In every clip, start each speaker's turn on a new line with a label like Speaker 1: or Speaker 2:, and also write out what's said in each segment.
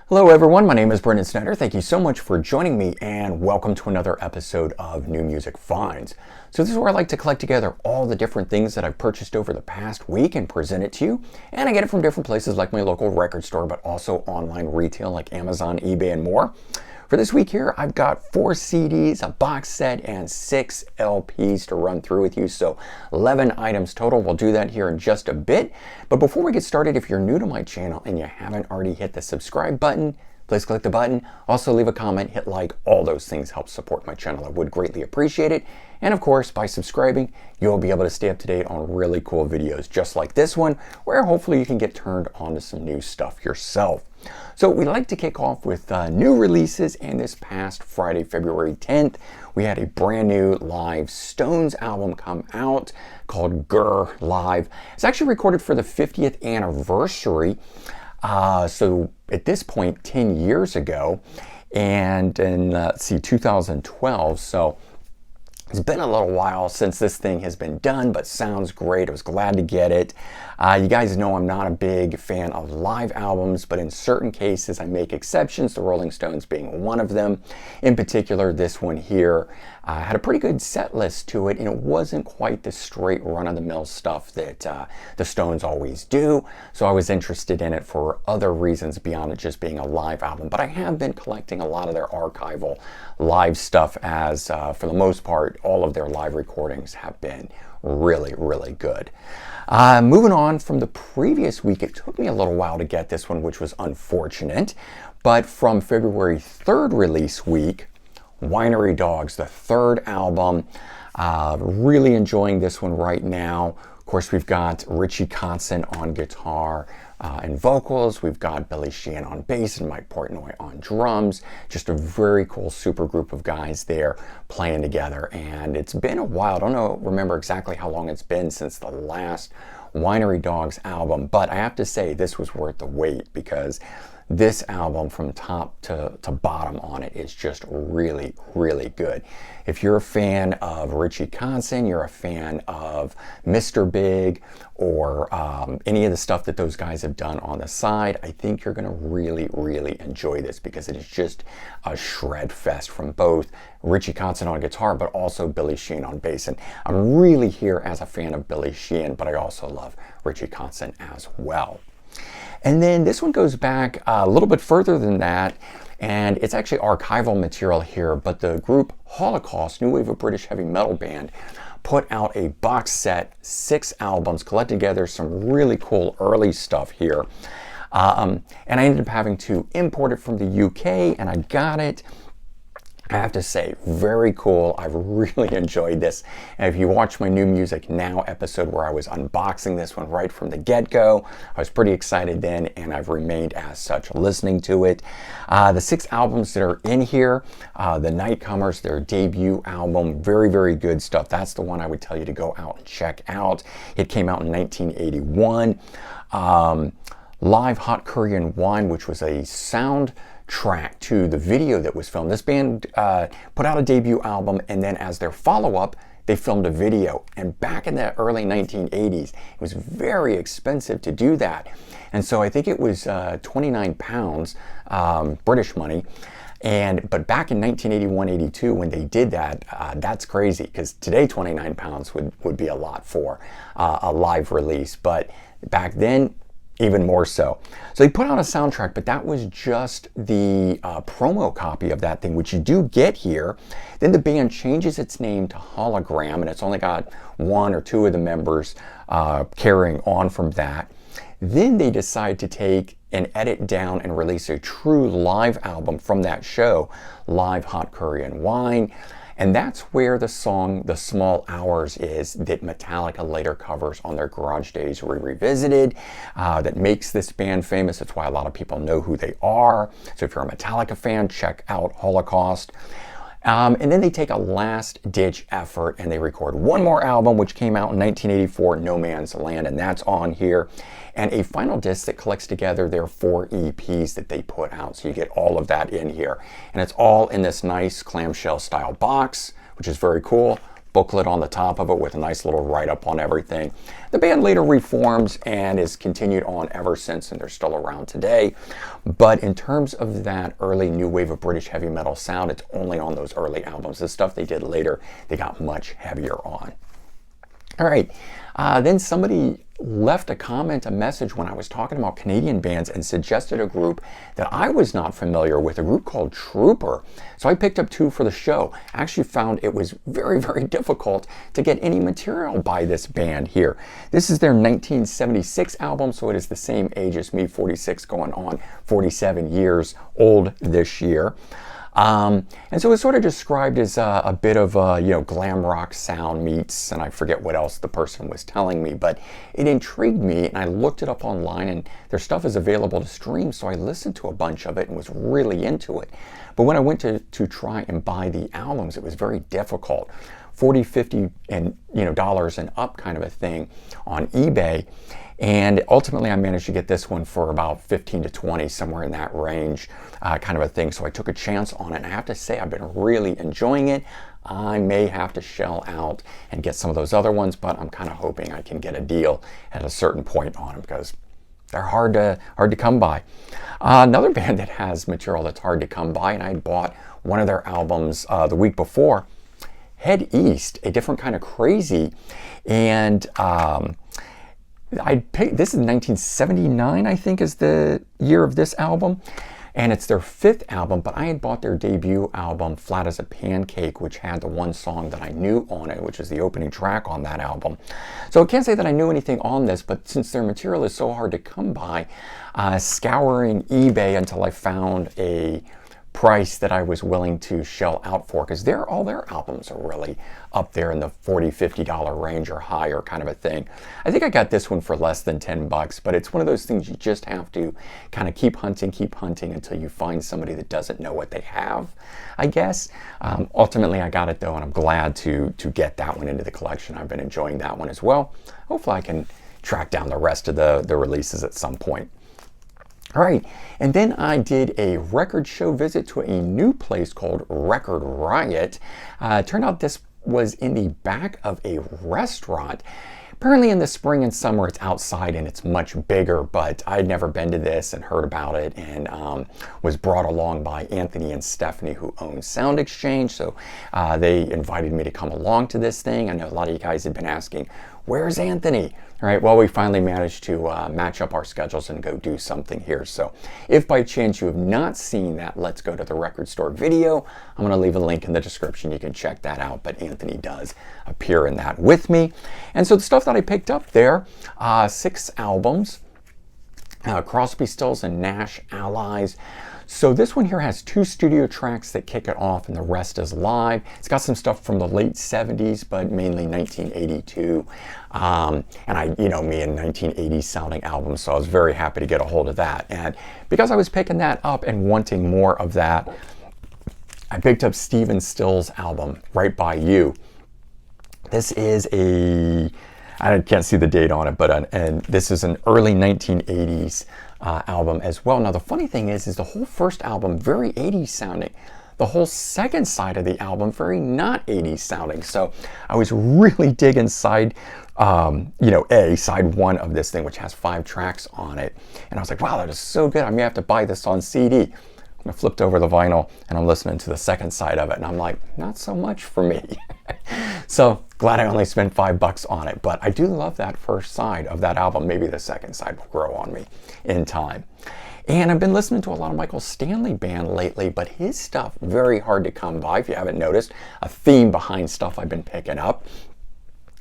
Speaker 1: Hello everyone, my name is Brendan Snyder. Thank you so much for joining me and welcome to another episode of New Music Finds. So this is where I like to collect together all the different things that I've purchased over the past week and present it to you. And I get it from different places like my local record store, but also online retail like Amazon, eBay, and more. For this week here, I've got 4 CDs, a box set, and 6 LPs to run through with you. So 11 items total. We'll do that here in just a bit. But before we get started, if you're new to my channel and you haven't already hit the subscribe button, please click the button. Also leave a comment, hit like. All those things help support my channel. I would greatly appreciate it. And of course, by subscribing, you'll be able to stay up to date on really cool videos just like this one, where hopefully you can get turned on to some new stuff yourself. So we like to kick off with new releases, and this past Friday, February 10th, we had a brand new live Stones album come out called Grr Live. It's actually recorded for the 50th anniversary, so at this point 10 years ago, and in 2012, so it's been a little while since this thing has been done, but sounds great. I was glad to get it. You guys know I'm not a big fan of live albums, but in certain cases I make exceptions, the Rolling Stones being one of them. In particular, this one here had a pretty good set list to it, and it wasn't quite the straight run-of-the-mill stuff that the Stones always do. So I was interested in it for other reasons beyond it just being a live album. But I have been collecting a lot of their archival live stuff, as for the most part, all of their live recordings have been really, really good. Moving on from the previous week, it took me a little while to get this one, which was unfortunate. But from February 3rd release week, Winery Dogs, the 3rd album. Really enjoying this one right now. Of course, we've got Richie Kotzen on guitar and vocals. We've got Billy Sheehan on bass and Mike Portnoy on drums. Just a very cool super group of guys there playing together. And it's been a while. I don't remember exactly how long it's been since the last Winery Dogs album, but I have to say this was worth the wait, because this album from top to bottom on it is just really, really good. If you're a fan of Richie Kotzen, you're a fan of Mr. Big, or any of the stuff that those guys have done on the side, I think you're going to really, really enjoy this, because it is just a shred fest from both Richie Kotzen on guitar, but also Billy Sheehan on bass. And I'm really here as a fan of Billy Sheehan, but I also love Richie Kotzen as well. And then this one goes back a little bit further than that, and it's actually archival material here, but the group Holocaust, new wave of British heavy metal band, put out a box set, 6 albums, collected together some really cool early stuff here. And I ended up having to import it from the UK, and I got it. I have to say, very cool. I've really enjoyed this. And if you watch my New Music Now episode where I was unboxing this one right from the get-go, I was pretty excited then, and I've remained as such listening to it. The 6 albums that are in here, The Nightcomers, their debut album, very, very good stuff. That's the one I would tell you to go out and check out. It came out in 1981. Live Hot Korean Wine, which was a soundtrack to the video that was filmed. This band put out a debut album, and then as their follow-up, they filmed a video. And back in the early 1980s, it was very expensive to do that. And so I think it was 29 pounds, British money. But back in 1981-82, when they did that, that's crazy, because today 29 pounds would be a lot for a live release. But back then, even more so. So they put out a soundtrack, but that was just the promo copy of that thing, which you do get here. Then the band changes its name to Hologram, and it's only got 1 or 2 of the members carrying on from that. Then they decide to take and edit down and release a true live album from that show, Live Hot Korean Wine. And that's where the song The Small Hours is, that Metallica later covers on their Garage Days Revisited, that makes this band famous. That's why a lot of people know who they are. So if you're a Metallica fan, check out Holocaust. And then they take a last-ditch effort and they record one more album, which came out in 1984, No Man's Land, and that's on here. And a final disc that collects together their 4 EPs that they put out. So you get all of that in here. And it's all in this nice clamshell style box, which is very cool. booklet on the top of it with a nice little write-up on everything. The band later reformed and has continued on ever since, and they're still around today. But in terms of that early new wave of British heavy metal sound, it's only on those early albums. The stuff they did later, they got much heavier on. All right, then somebody left a comment, a message when I was talking about Canadian bands and suggested a group that I was not familiar with, a group called Trooper. So I picked up two for the show. I actually found it was very, very difficult to get any material by this band here. This is their 1976 album, so it is the same age as me, 46 going on 47 years old this year. And so it's sort of described as a bit of a, glam rock sound meets, and I forget what else the person was telling me, but it intrigued me, and I looked it up online, and their stuff is available to stream, so I listened to a bunch of it and was really into it. But when I went to try and buy the albums, it was very difficult. $40, $50 and dollars and up kind of a thing on eBay. And ultimately, I managed to get this one for about 15 to 20, somewhere in that range, kind of a thing. So I took a chance on it. And I have to say, I've been really enjoying it. I may have to shell out and get some of those other ones, but I'm kind of hoping I can get a deal at a certain point on them because they're hard to come by. Another band that has material that's hard to come by, and I bought one of their albums the week before, Head East, a different kind of crazy. And this is 1979, I think, is the year of this album, and it's their fifth album, but I had bought their debut album, Flat as a Pancake, which had the one song that I knew on it, which is the opening track on that album. So I can't say that I knew anything on this, but since their material is so hard to come by, scouring eBay until I found a price that I was willing to shell out for, because all their albums are really up there in the $40, $50 range or higher kind of a thing. I think I got this one for less than 10 bucks, but it's one of those things you just have to kind of keep hunting until you find somebody that doesn't know what they have, I guess. Ultimately, I got it though, and I'm glad to get that one into the collection. I've been enjoying that one as well. Hopefully I can track down the rest of the releases at some point. All right, and then I did a record show visit to a new place called Record Riot. It turned out this was in the back of a restaurant. Apparently in the spring and summer it's outside and it's much bigger, but I'd never been to this and heard about it, and was brought along by Anthony and Stephanie, who own Sound Exchange. So they invited me to come along to this thing. I know a lot of you guys had been asking, where's Anthony? All right, well, we finally managed to match up our schedules and go do something here. So if by chance you have not seen that Let's Go to the Record Store video, I'm going to leave a link in the description. You can check that out, but Anthony does appear in that with me. And so the stuff that I picked up there, 6 albums, Crosby, Stills, and Nash Allies. So this one here has 2 studio tracks that kick it off, and the rest is live. It's got some stuff from the late 70s, but mainly 1982. And me and 1980s sounding albums, so I was very happy to get a hold of that. And because I was picking that up and wanting more of that, I picked up Stephen Stills' album, Right By You. This is I can't see the date on it, but and this is an early 1980s album as well. Now the funny thing is the whole first album very 80s sounding. The whole second side of the album very not 80s sounding. So I was really digging side one of this thing, which has 5 tracks on it, and I was like, wow, that is so good. I may have to buy this on CD. I flipped over the vinyl and I'm listening to the second side of it, and I'm like, not so much for me. So glad I only spent $5 on it, but I do love that first side of that album. Maybe the second side will grow on me in time. And I've been listening to a lot of Michael Stanley Band lately, but his stuff very hard to come by. If you haven't noticed, a theme behind stuff I've been picking up.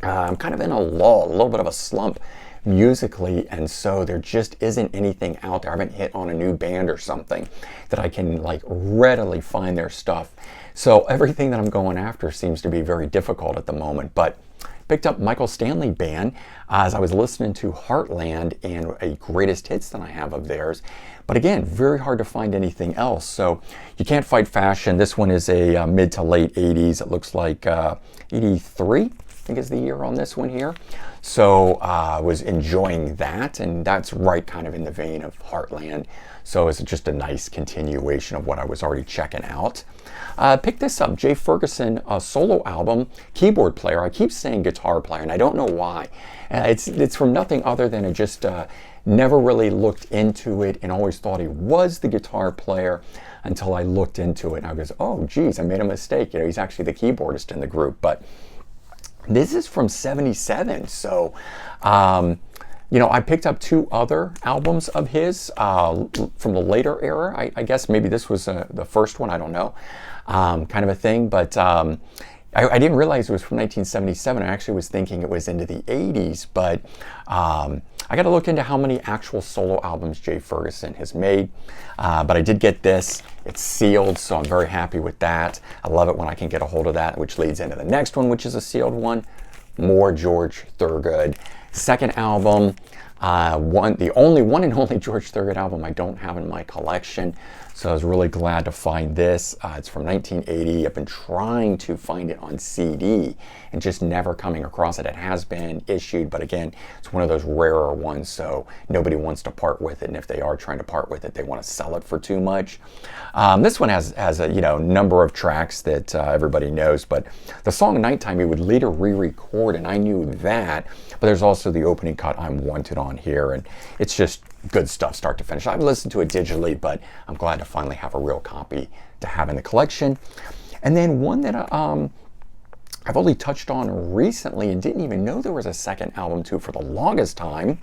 Speaker 1: I'm kind of in a lull, a little bit of a slump musically, and so there just isn't anything out there. I haven't hit on a new band or something that I can readily find their stuff. So everything that I'm going after seems to be very difficult at the moment, but picked up Michael Stanley Band as I was listening to Heartland and a greatest hits that I have of theirs. But again, very hard to find anything else. So you can't fight fashion. This one is a mid to late 80s. It looks like 83, I think is the year on this one here. So I was enjoying that, and that's right kind of in the vein of Heartland. So it's just a nice continuation of what I was already checking out. Pick this up, Jay Ferguson, a solo album, keyboard player. I keep saying guitar player, and I don't know why. It's from nothing other than it just never really looked into it and always thought he was the guitar player until I looked into it. And I was, oh, geez, I made a mistake. You know, he's actually the keyboardist in the group. But this is from '77, so you know, I picked up 2 other albums of his from the later era. I guess maybe this was the first one, I don't know, kind of a thing. But I didn't realize it was from 1977. I actually was thinking it was into the 80s, but I got to look into how many actual solo albums Jay Ferguson has made. But I did get this. It's sealed, so I'm very happy with that. I love it when I can get a hold of that, which leads into the next one, which is a sealed one. More George Thorogood. Second album, the only one and only George Thorogood album I don't have in my collection. So I was really glad to find this. It's from 1980. I've been trying to find it on CD and just never coming across it. It has been issued, but again, it's one of those rarer ones, so nobody wants to part with it. And if they are trying to part with it, they want to sell it for too much. This one has a number of tracks that everybody knows, but the song Nighttime he would later re-record, and I knew that. But there's also the opening cut, I'm Wanted, on here, and it's just good stuff start to finish. I've listened to it digitally, but I'm glad to finally have a real copy to have in the collection. And then one that I've only touched on recently and didn't even know there was a second album to for the longest time.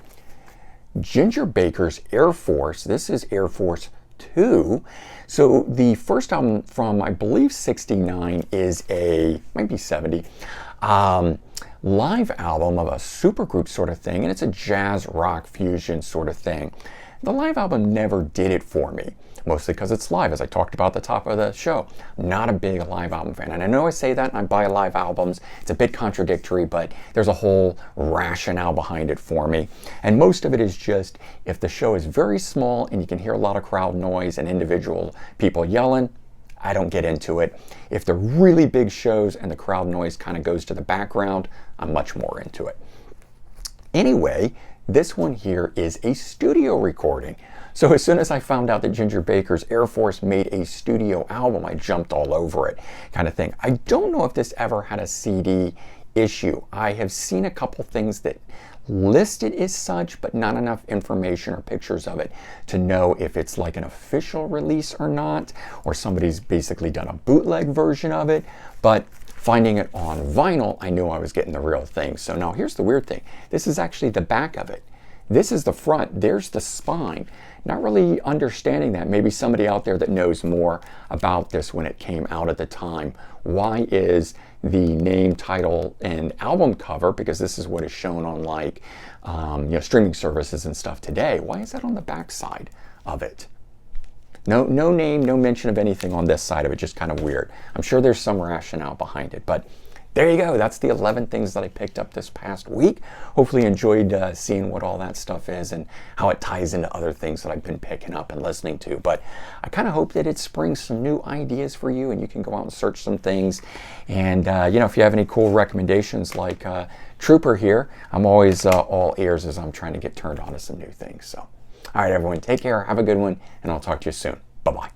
Speaker 1: Ginger Baker's Air Force. This is Air Force 2. So the first album from, I believe, 69 is might be 70, live album of a supergroup sort of thing, and it's a jazz rock fusion sort of thing. The live album never did it for me, mostly because it's live, as I talked about at the top of the show. Not a big live album fan, and I know I say that and I buy live albums. It's a bit contradictory, but there's a whole rationale behind it for me. And most of it is just, if the show is very small and you can hear a lot of crowd noise and individual people yelling, I don't get into it. If they're really big shows and the crowd noise kind of goes to the background, I'm much more into it. Anyway, this one here is a studio recording. So as soon as I found out that Ginger Baker's Air Force made a studio album, I jumped all over it, kind of thing. I don't know if this ever had a CD issue. I have seen a couple things that listed as such, but not enough information or pictures of it to know if it's like an official release or not, or somebody's basically done a bootleg version of it. But finding it on vinyl, I knew I was getting the real thing. So now here's the weird thing. This is actually the back of it. This is the front. There's the spine. Not really understanding that. Maybe somebody out there that knows more about this when it came out at the time. Why is the name, title, and album cover, because this is what is shown on like streaming services and stuff today, why is that on the back side of it? No name, no mention of anything on this side of it, just kind of weird. I'm sure there's some rationale behind it, but there you go. That's the 11 things that I picked up this past week. Hopefully you enjoyed seeing what all that stuff is and how it ties into other things that I've been picking up and listening to. But I kind of hope that it springs some new ideas for you and you can go out and search some things. And, if you have any cool recommendations like Trooper here, I'm always all ears as I'm trying to get turned on to some new things. So, all right, everyone, take care. Have a good one, and I'll talk to you soon. Bye-bye.